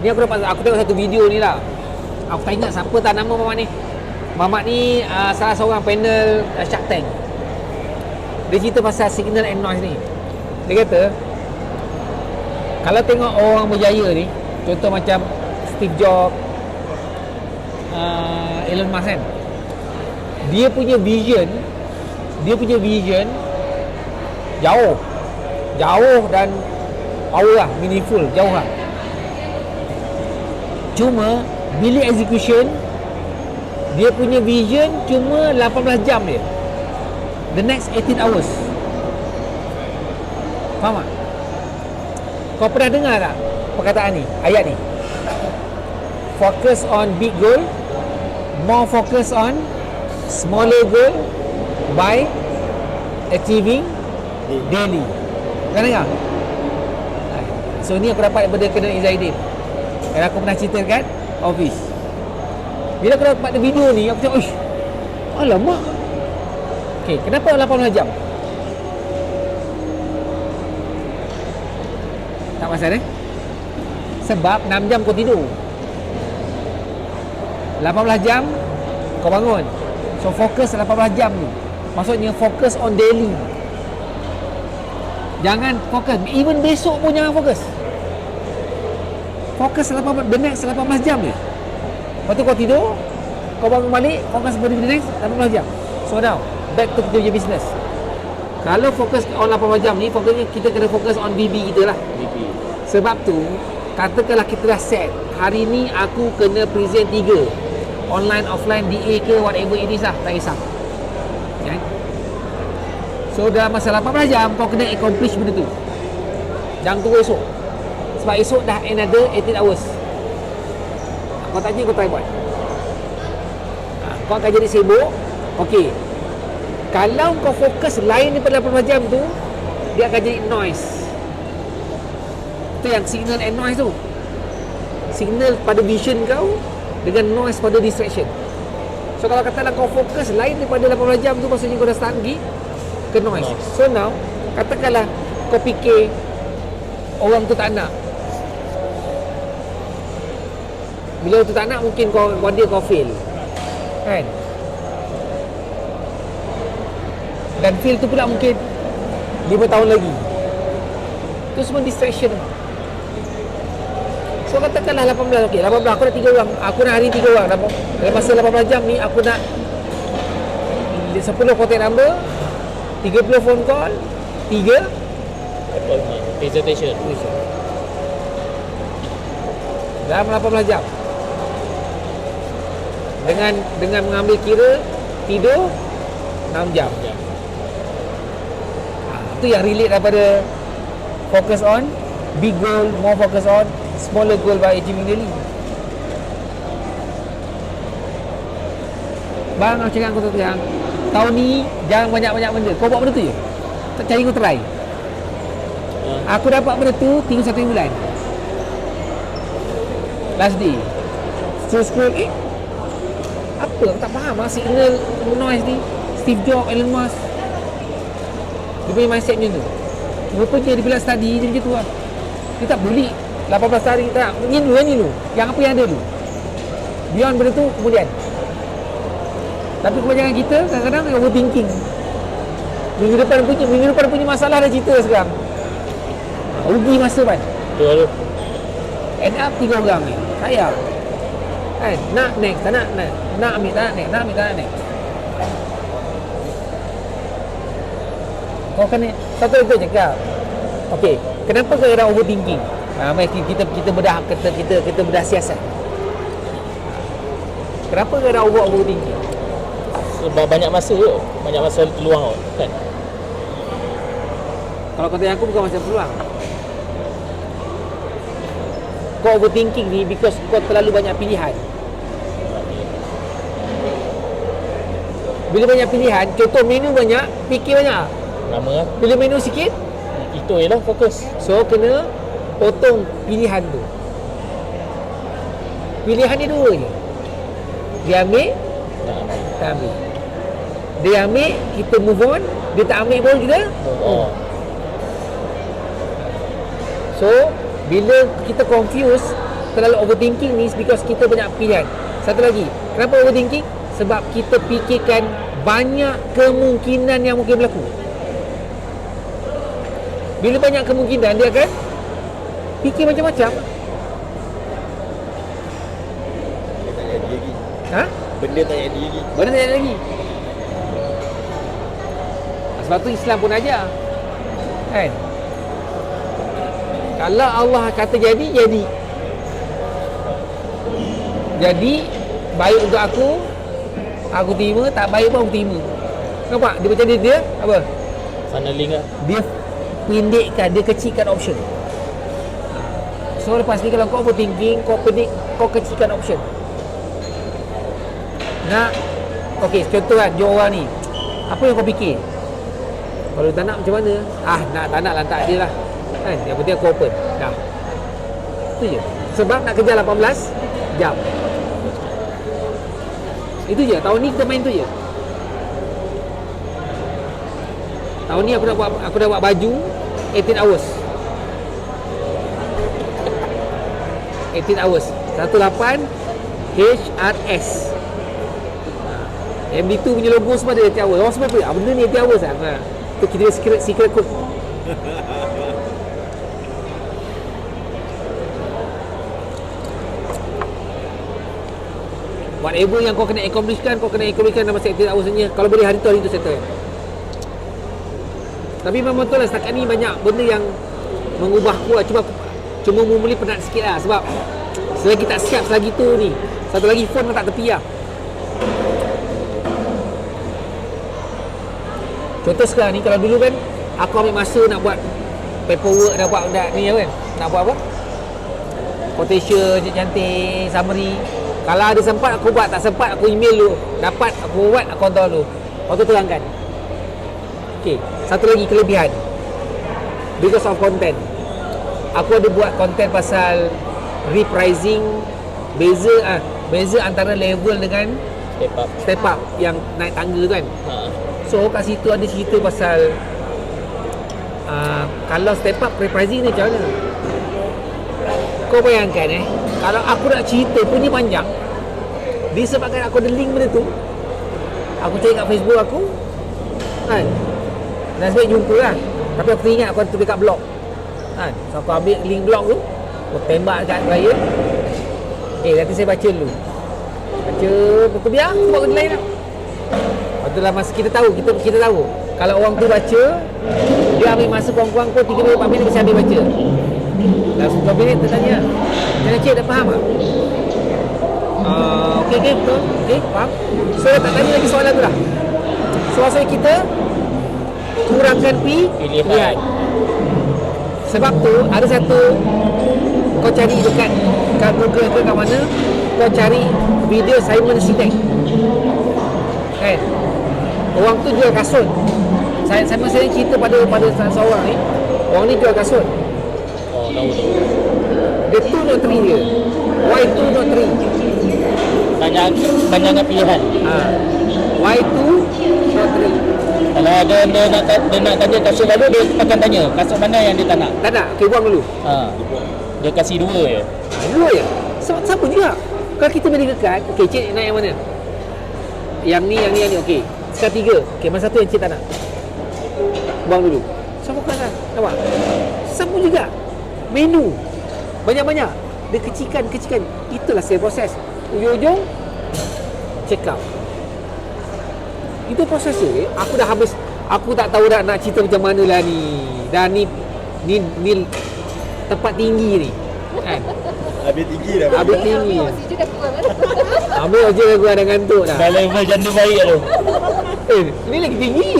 Ni aku tengok satu video ni lah. Aku tak ingat siapa tak nama Mamat ni. Mamat ni salah seorang panel Shark Tank. Dia cerita pasal signal and noise ni. Dia kata, kalau tengok orang berjaya ni, contoh macam Steve Jobs, Elon Musk kan, dia punya vision jauh dan power lah, meaningful, jauh lah. Cuma bila execution, dia punya vision cuma 18 jam dia, the next 18 hours. Faham tak? Kau pernah dengar tak perkataan ni, ayat ni? Focus on big goal, more focus on smaller goal by achieving daily. Pernah dengar? So ni aku dapat daripada Colonel Izzaidin, dan aku pernah cerita kat office. Bila aku dapat video ni, aku cakap, "Uish, alamak." Okay, kenapa 18 jam? Tak pasal sebab 6 jam kau tidur, 18 jam kau bangun. So fokus 18 jam ni. Maksudnya fokus on daily. Jangan fokus, even besok pun jangan fokus. Fokus the next 18 jam je. Lepas tu kau tidur, kau bangun balik, fokus pada the next 18 jam. So now, back to kita punya business. Kalau fokus on 18 jam ni, fokusnya kita kena fokus on BB kita lah. BB. Sebab tu, katakanlah kita dah set, hari ni aku kena present 3, online, offline, DA ke, whatever it is lah, tak kisah. Okay? So dalam masa 18 jam, kau kena accomplish benda tu. Jangan tunggu esok. Sebab esok dah another 18 hours. Kau tanya, kau try buat. Kau akan jadi sibuk. Okay, kalau kau fokus lain daripada 18 jam tu, dia akan jadi noise. Itu yang signal and noise tu. Signal pada vision kau dengan noise pada distraction. So kalau katalah kau fokus lain daripada 18 jam tu, maksudnya kau dah start pergi ke noise. So now, katakanlah kau fikir orang tu tak nak. Bila orang tu tak nak, mungkin kau one day kau fail, kan? Dan fail tu pula mungkin 5 tahun lagi. Itu semua distraction. So katakanlah 18, okey, 18 aku dah 3 orang. Aku nak hari 3 orang. Dalam masa 18 jam ni aku nak 10 contact number, 30 phone call, 3 presentation. Dalam 18 jam. Dengan mengambil kira tidur 6 jam. Itu yang relate daripada focus on big goal, more focus on smaller goal by achieving daily. Bang, aku cakap kau terang, tahun ni jangan banyak-banyak benda. Kau buat benda tu je, tak cari kau try. Aku dapat benda tu tinggal 1 bulan. Last day scroll, apa aku tak faham lah signal noise ni. Steve Jobs, Elon Musk, dia punya mindset macam tu. Rupanya dia bila study dia macam tu lah. Dia tak beli 18 hari tak. Ni dulu yang apa yang ada dulu. Beyond benda tu kemudian. Tapi kebanyakan kita kadang-kadang overthinking. Minggu depan punya masalah dah cerita sekarang. Rugi masa kan. Betul. End up 3 orang ni. Sayang. Kan? Nak next, tak nak. Nak ambil tak nak next. Nak ambil tak nak next. Kau kena satu itu cakap. Okey, kenapa kau ada overthinking? Mari kita bedah kita bedah siasat. Kenapa kau ada overthinking? Sebab banyak masa tu, banyak masa peluang kan. Kalau kata aku bukan masa peluang. Kau overthinking ni because kau terlalu banyak pilihan. Bila banyak pilihan, contoh menu banyak, fikir banyak. Lama lah. Bila menu sikit, itu je lah fokus. so kena potong pilihan tu. Pilihan ni 2 je. Dia ambil, tak ambil. Dia ambil, kita move on. Dia tak ambil pun kita So bila kita confuse, terlalu overthinking ni because kita banyak pilihan. Satu lagi, kenapa overthinking? Sebab kita fikirkan banyak kemungkinan yang mungkin berlaku. Bila banyak kemungkinan, dia akan fikir macam-macam. Tak jadi lagi. Ha? Benda tak jadi lagi. Benda tak ada lagi. Sebab tu Islam pun ajar, kan? Kalau Allah kata jadi, jadi. Jadi baik untuk aku terima, tak baik pun aku terima. Nampak? Dia macam dia apa? Funneling lah. Dia pendekkan, dia kecilkan option. So lepas ni kalau kau overthinking, kau kecilkan option. Nak, okey, contoh kan, jom orang ni, apa yang kau fikir? Kalau tak nak macam mana? Nak tak nak lantak dia lah, kan? Yang penting aku open. Dah, itu je. Sebab nak kerja 18 jam. Itu je. Tahun ni kita main tu je. Tahun ni aku dah buat baju 18 hours. 18 hours 18 HRS. MD2 punya logo semua ada 18 hours. Orang semua apa? Benda ni 18 hours lah. Tu kita secret code. Whatever yang kau kena accomplishkan dalam masa 18 hours ni. Kalau boleh hari tu settle. Tapi memang betul lah, setakat ni banyak benda yang mengubah aku lah. Cuma mula penat sikit lah. Sebab selagi tak siap selagi tu ni, satu lagi phone letak tepi lah. Contoh sekarang ni, kalau dulu kan aku ambil masa nak buat paperwork, nak buat ni kan, nak buat apa, quotation cantik, summary. Kalau ada sempat aku buat, tak sempat aku email dulu. Dapat aku buat, aku hantar dulu. Lepas tu terangkan. Okay, satu lagi kelebihan, because of content. Aku ada buat konten pasal repricing, beza antara level dengan step up yang naik tangga tu kan. So kat situ ada cerita pasal kalau step up repricing ni macam mana. Kau bayangkan kalau aku nak cerita pun ni panjang, disebabkan aku ada link benda tu, aku cari kat Facebook aku kan, dan sebab jumpa lah. Tapi aku ingat aku tulis kat blog kan. So aku ambil link blog tu, aku tembak dekat klien. Nanti saya baca dulu. Baca buku biar aku buat benda lain lah. Lepas tu lah masa kita tahu kalau orang tu baca, dia ambil masa kurang-kurang pun 3 minit 4 minit mesti habis baca. Dah 10 minit dia tanya, macam cik dah faham tak? Okey betul. Okey, faham. So tak tanya lagi soalan tu lah. Soalan kita kurangkan pilihan. Sebab tu ada satu, kau cari dekat Google ke kat mana, kau cari video Simon Sinek kan. Orang tu jual kasut. Simon Sinek cerita pada seorang ni, orang ni jual kasut. Tahu. Dia 2 not 3 dia. Why 2 not 3? Banyak pilihan. Why 2 not 3? Kalau ada dia nak tanya kasut lalu, dia akan tanya kasut mana yang dia tak nak. Tak nak, okay, buang dulu. Dia kasih 2 je. 2 je? Sama juga. Kalau kita beri dekat, okay, cik nak yang mana? Yang ni, okey. Sekarang 3. Okey, masa satu yang cik tak nak, buang dulu. Sama kan? Nampak? Sama juga. Menu banyak-banyak, dia kecilkan. Itulah sales proses. Ujung-ujung check out. Itu proses dia. Aku dah habis. Aku tak tahu dah nak cerita macam mana lah ni. Dan ni tempat tinggi ni kan. Habis tinggi dah. Habis tinggi. Oksigen dah kurang. Habis oksigen aku dah ngantuk dah. Dah level janda baik tu. Ni lagi tinggi.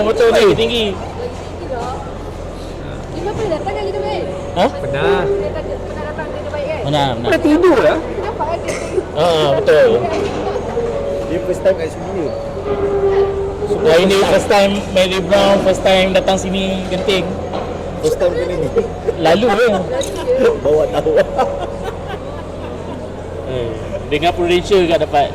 Betul ni tinggi. Lima pernah datang kan kita baik? Pernah. Pernah datang kita baik kan? Benar. Pernah tidur lah. Nampak kan kita? Betul. Dia first time kat sini ke? Hari ni first time Mary Brown, first time datang sini Genting. First time kali ni. Lalu Bawa tahu. dengan Prudential kan dapat